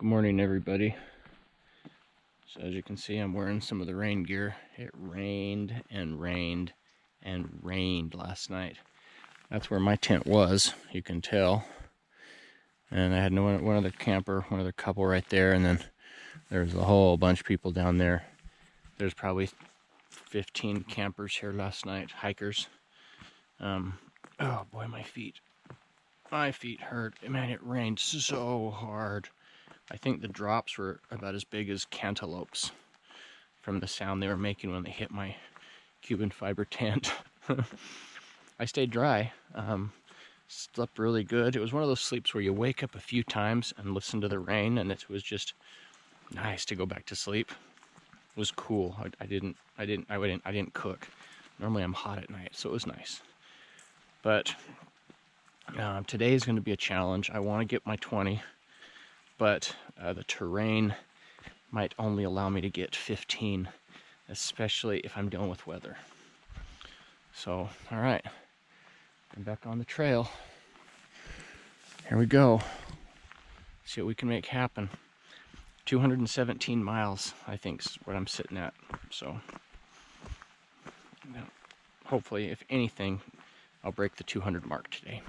Good morning, everybody. So as you can see, I'm wearing some of the rain gear. It rained and rained and rained last night. That's where my tent was, you can tell. And I had one other camper, one other couple right there, and then there's a whole bunch of people down there. There's probably 15 campers here last night, hikers. Oh boy, my feet hurt. Man, it rained so hard. I think the drops were about as big as cantaloupes from the sound they were making when they hit my Cuban fiber tent. I stayed dry, slept really good. It was one of those sleeps where you wake up a few times and listen to the rain, and it was just nice to go back to sleep. It was cool. I didn't cook. Normally I'm hot at night, so it was nice. But today is going to be a challenge. I want to get my 20. But the terrain might only allow me to get 15, especially if I'm dealing with weather. So, all right, I'm back on the trail. Here we go. See what we can make happen. 217 miles, I think, is what I'm sitting at. So, hopefully, if anything, I'll break the 200 mark today.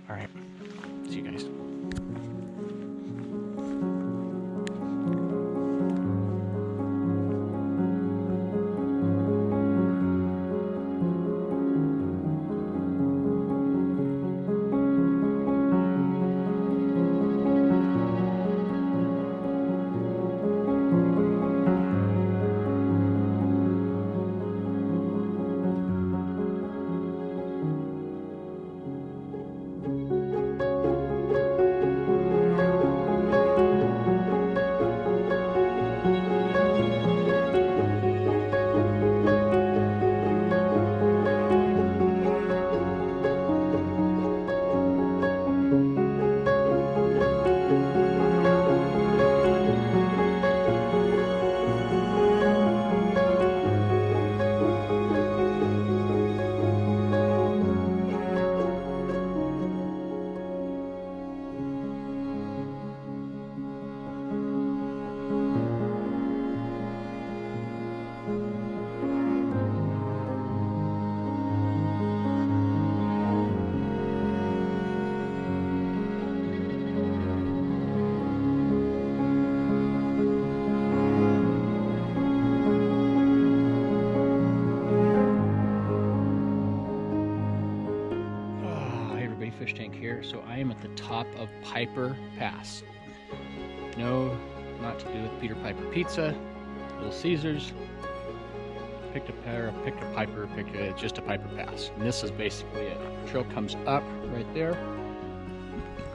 All right, see you guys. Fish tank here. So I am at the top of Piper Pass. No, not to do with Peter Piper Pizza, Little Caesars. Picked a Piper, just a Piper Pass. And this is basically it. The trail comes up right there,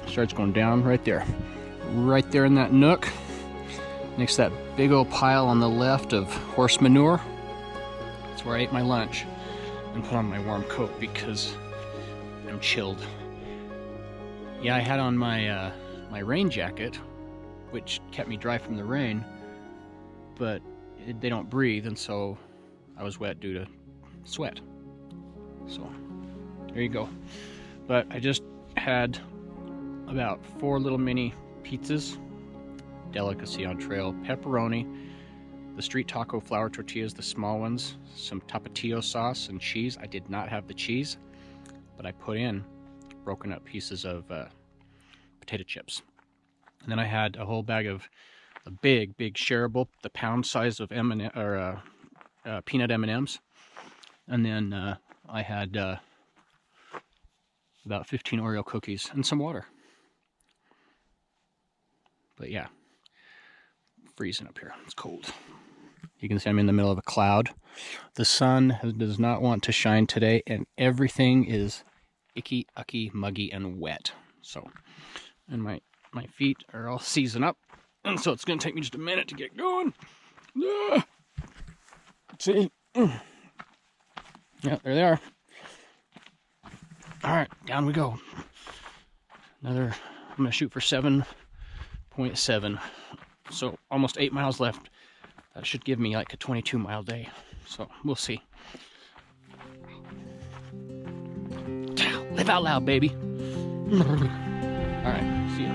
starts going down right there in that nook, next to that big old pile on the left of horse manure. That's where I ate my lunch and put on my warm coat because I'm chilled. Yeah, I had on my my rain jacket, which kept me dry from the rain, but they don't breathe, and so I was wet due to sweat. So there you go. But I just had about 4 little mini pizzas, delicacy on trail, pepperoni, the street taco flour tortillas, the small ones, some tapatio sauce and cheese. I did not have the cheese, but I put in broken up pieces of potato chips. And then I had a whole bag of a big shareable, the pound size of peanut M&Ms. And then I had about 15 Oreo cookies and some water. But yeah, freezing up here. It's cold. You can see I'm in the middle of a cloud. The sun does not want to shine today, and everything is icky, ucky, muggy, and wet. So, and my feet are all seizing up, and so it's going to take me just a minute to get going. See? Yeah, there they are. All right, down we go. I'm going to shoot for 7.7. So almost 8 miles left. That should give me like a 22-mile day. So we'll see. Live out loud, baby. All right, see ya.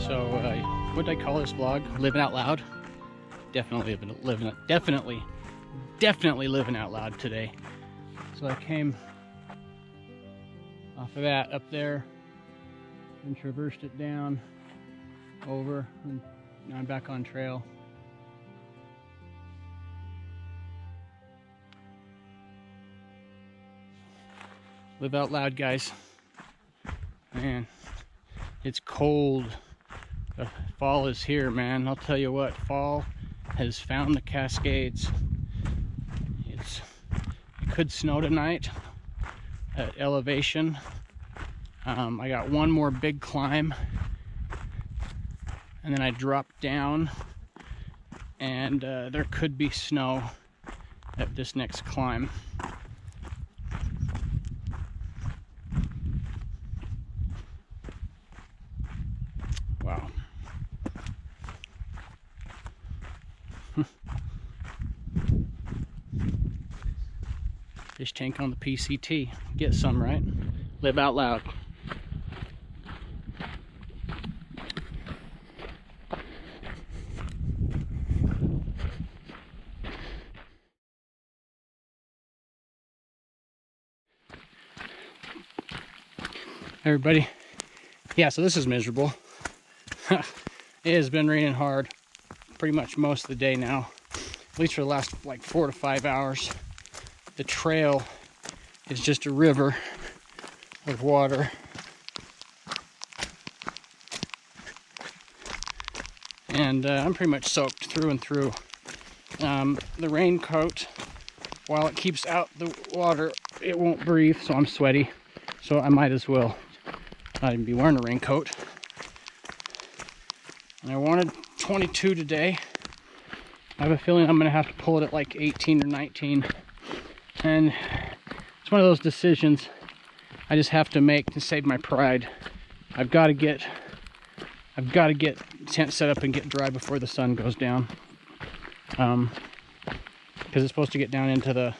So, what did I call this vlog? Living out loud? Definitely living out loud today. So I came off of that up there and traversed it down over, and now I'm back on trail. Live out loud, guys. Man, it's cold. The fall is here, man. I'll tell you what, fall has found the Cascades. It could snow tonight at elevation. I got one more big climb, and then I drop down, and there could be snow at this next climb. Wow. Fish tank on the PCT. Get some, right? Live out loud. Everybody, yeah, so this is miserable. It has been raining hard pretty much most of the day now, at least for the last like 4 to 5 hours. The trail is just a river of water. And I'm pretty much soaked through and through. The raincoat, while it keeps out the water, it won't breathe, so I'm sweaty. So I might as well not even be wearing a raincoat. And I wanted 22 today. I have a feeling I'm going to have to pull it at like 18 or 19. And it's one of those decisions I just have to make to save my pride. I've got to get tent set up and get dry before the sun goes down. Because it's supposed to get down into the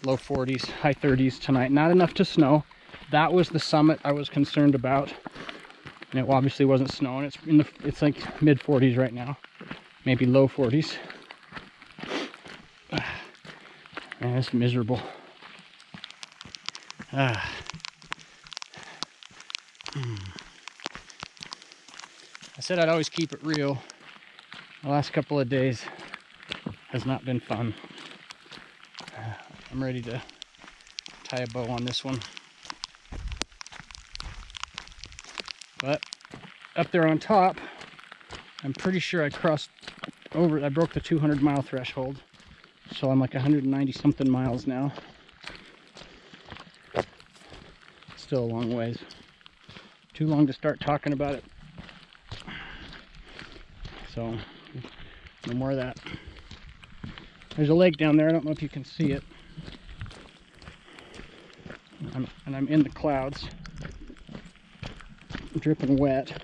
low 40s, high 30s tonight. Not enough to snow. That was the summit I was concerned about. And it obviously wasn't snowing. It's like mid 40s right now. Maybe low 40s. Man, it's miserable. I said I'd always keep it real. The last couple of days has not been fun. I'm ready to tie a bow on this one. But up there on top, I'm pretty sure I broke the 200-mile threshold. So I'm like 190 something miles now. Still a long ways. Too long to start talking about it. So, no more of that. There's a lake down there. I don't know if you can see it. I'm in the clouds. I'm dripping wet.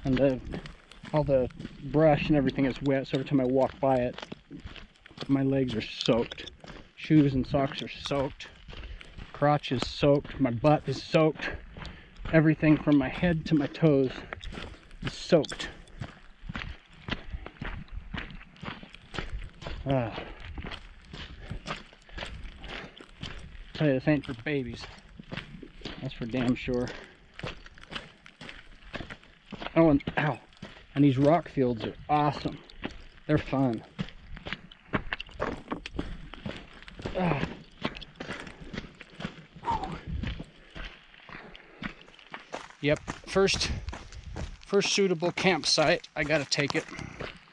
And all the brush and everything is wet, so every time I walk by it, my legs are soaked. Shoes and socks are soaked. Crotch is soaked. My butt is soaked. Everything from my head to my toes is soaked. Tell you, this ain't for babies. That's for damn sure. Oh, and ow. And these rock fields are awesome. They're fun. Yep, first suitable campsite, I gotta take it.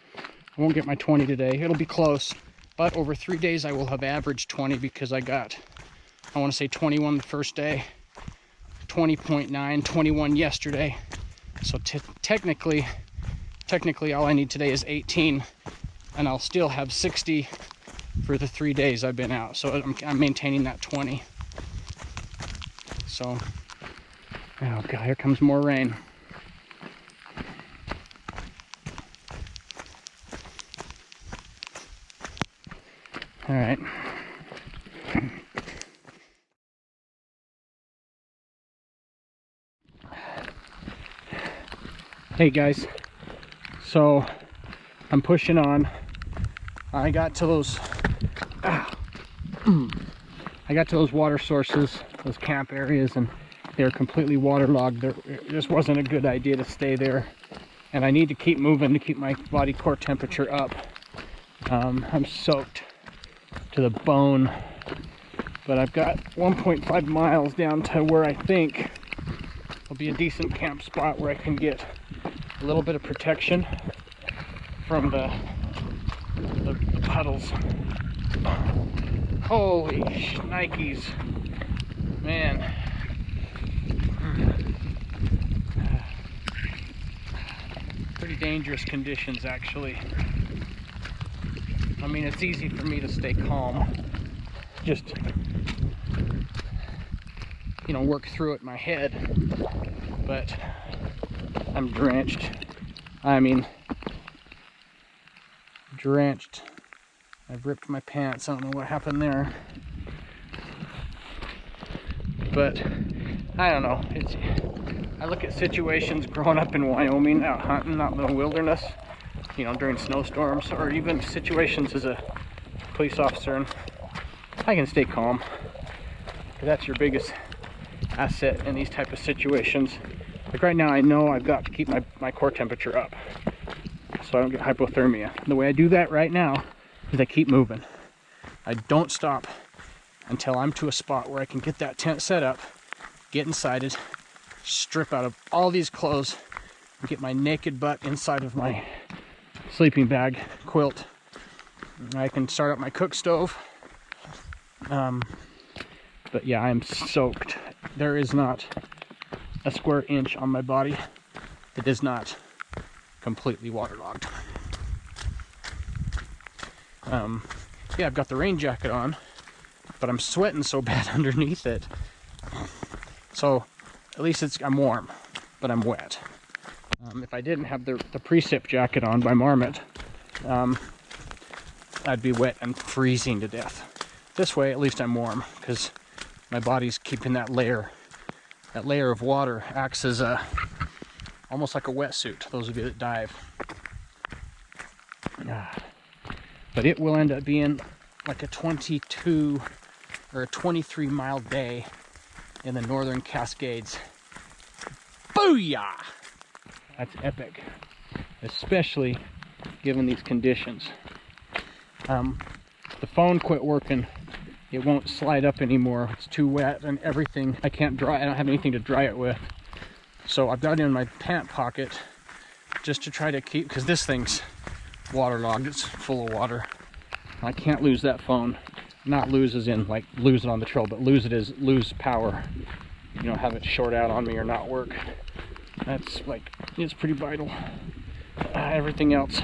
I won't get my 20 today. It'll be close. But over 3 days, I will have averaged 20 because I want to say 21 the first day, 20.9, 21 yesterday. So technically, all I need today is 18, and I'll still have 60 for the 3 days I've been out. So I'm maintaining that 20. So, oh God, here comes more rain. All right. Hey guys, so I'm pushing on. I got to those water sources, those camp areas, and they're completely waterlogged. It just wasn't a good idea to stay there, and I need to keep moving to keep my body core temperature up. I'm soaked to the bone, but I've got 1.5 miles down to where I think will be a decent camp spot where I can get a little bit of protection from the puddles. Holy Nikes, man. Pretty dangerous conditions, actually. I mean, it's easy for me to stay calm, just, you know, work through it in my head, but I'm drenched. I mean, drenched. I've ripped my pants. I don't know what happened there, but I don't know. I look at situations growing up in Wyoming, out hunting, out in the wilderness, you know, during snowstorms, or even situations as a police officer, and I can stay calm. That's your biggest asset in these type of situations. Like right now, I know I've got to keep my core temperature up so I don't get hypothermia. And the way I do that right now is I keep moving. I don't stop until I'm to a spot where I can get that tent set up, get inside it, strip out of all these clothes, and get my naked butt inside of my sleeping bag, quilt. I can start up my cook stove. But yeah, I'm soaked. There is not a square inch on my body that is not completely waterlogged. Yeah, I've got the rain jacket on, but I'm sweating so bad underneath it. So at least I'm warm, but I'm wet. If I didn't have the precip jacket on by Marmot, I'd be wet and freezing to death. This way, at least I'm warm, because my body's keeping that layer of water acts as almost like a wetsuit, those of you that dive. But it will end up being like a 22 or a 23 mile day in the northern Cascades. Booyah! That's epic, especially given these conditions. The phone quit working. It won't slide up anymore. It's too wet and everything. I can't dry. I don't have anything to dry it with. So I've got it in my pant pocket just to try to keep, because this thing's waterlogged. It's full of water. I can't lose that phone. Not lose as in like lose it on the trail, but lose it as lose power. You know, have it short out on me or not work. That's like, it's pretty vital. Everything else,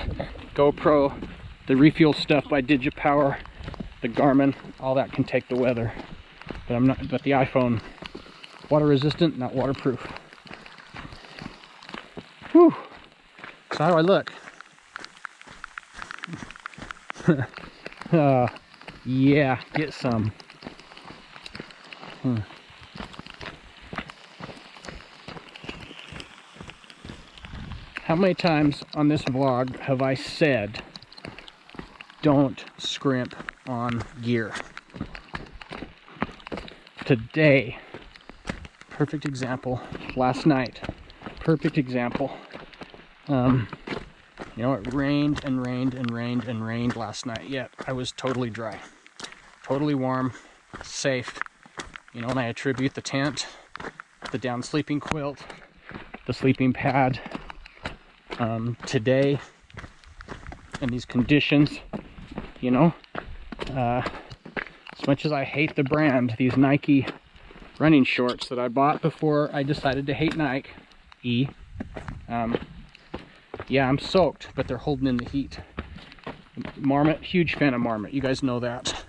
GoPro, the refuel stuff by DigiPower, the Garmin, all that can take the weather. But the iPhone, water resistant, not waterproof. Whew. So how do I look? Yeah, get some. How many times on this vlog have I said, don't scrimp on gear? Today, perfect example. Last night, perfect example. You know, it rained and rained and rained and rained last night, yet I was totally dry, totally warm, safe. You know, and I attribute the tent, the down sleeping quilt, the sleeping pad. Today, in these conditions, you know, as much as I hate the brand, these Nike running shorts that I bought before I decided to hate Nike, yeah, I'm soaked, but they're holding in the heat. Marmot, huge fan of Marmot. You guys know that.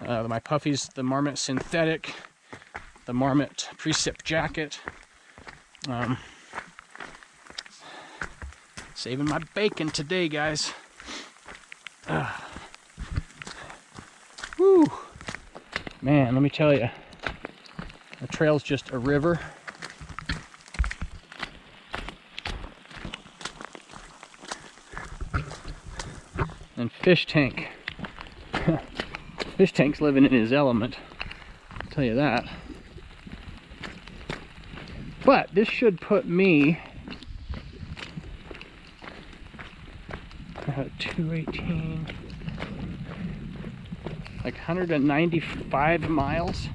My puffies, the Marmot synthetic, the Marmot precip jacket. Saving my bacon today, guys. Woo! Man, let me tell you, the trail's just a river. And Fish Tank. Fish Tank's living in his element. I'll tell you that. But this should put me 218, like 195 miles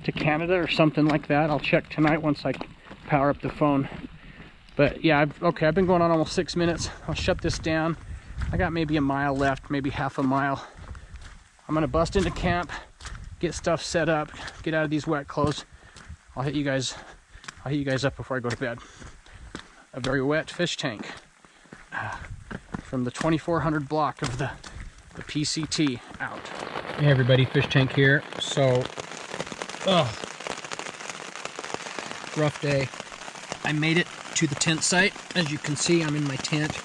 to Canada or something like that. I'll check tonight once I power up the phone. But yeah, I've been going on almost 6 minutes. I'll shut this down. I got maybe a mile left, maybe half a mile. I'm gonna bust into camp, get stuff set up, get out of these wet clothes. I'll hit you guys up before I go to bed. A very wet fish tank from the 2400 block of the PCT out. Hey everybody, Fish Tank here. So, rough day. I made it to the tent site. As you can see, I'm in my tent.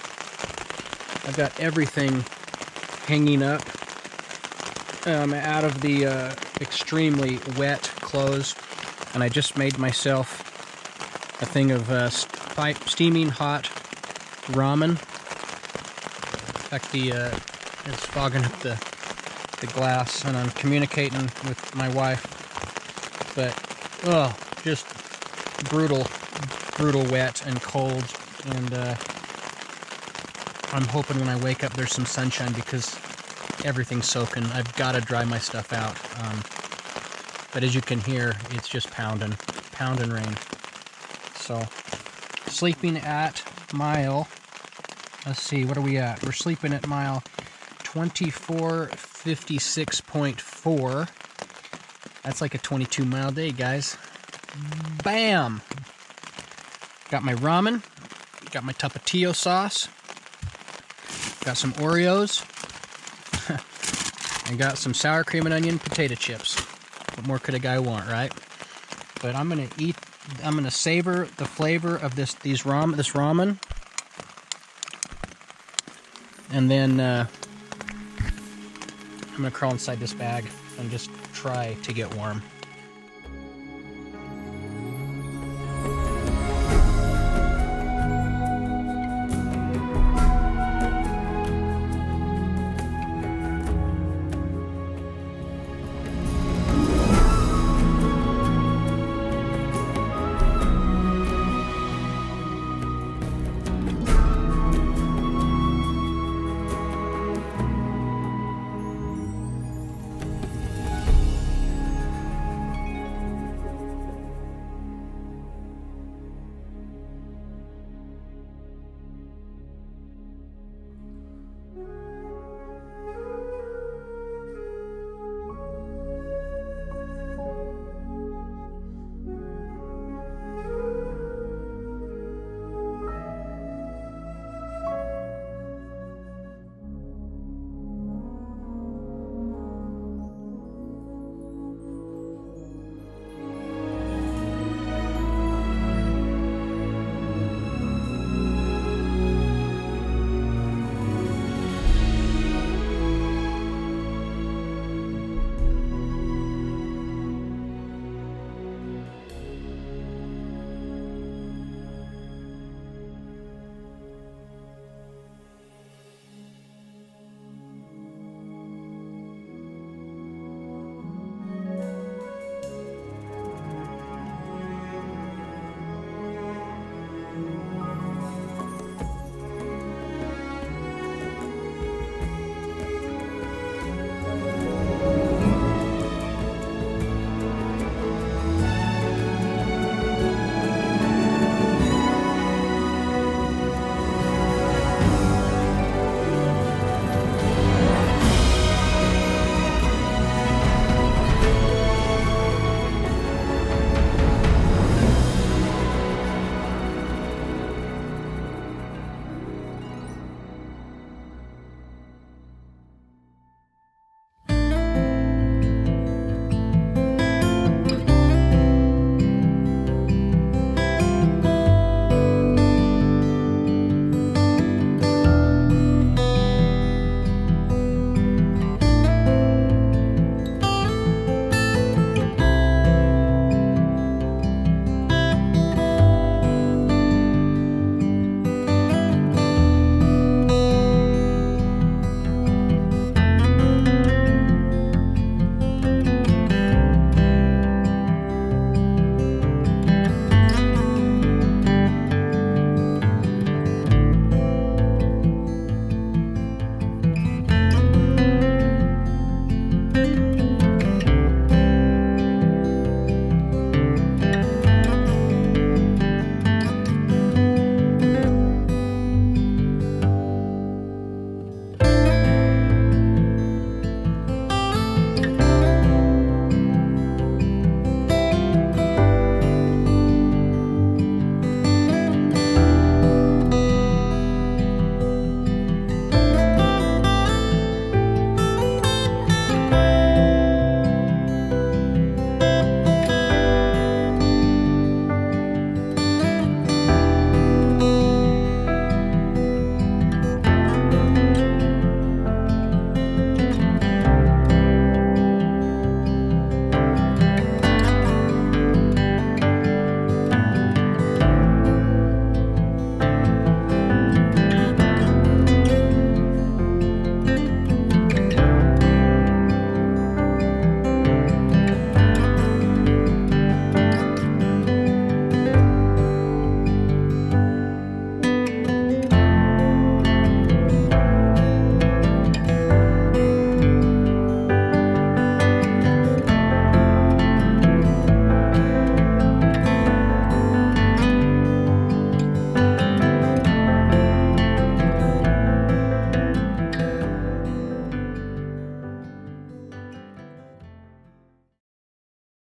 I've got everything hanging up out of the extremely wet clothes, and I just made myself a thing of steaming hot ramen. In fact, it's fogging up the glass, and I'm communicating with my wife. But just brutal wet and cold, and I'm hoping when I wake up there's some sunshine because everything's soaking. I've got to dry my stuff out. But as you can hear, it's just pounding rain. So, sleeping at mile, let's see, what are we at? We're sleeping at mile 2456.4. That's like a 22-mile day, guys. Bam! Got my ramen, got my tapatio sauce, got some Oreos, and got some sour cream and onion potato chips. What more could a guy want, right? But I'm gonna savor the flavor of this ramen, and then I'm gonna crawl inside this bag and just try to get warm.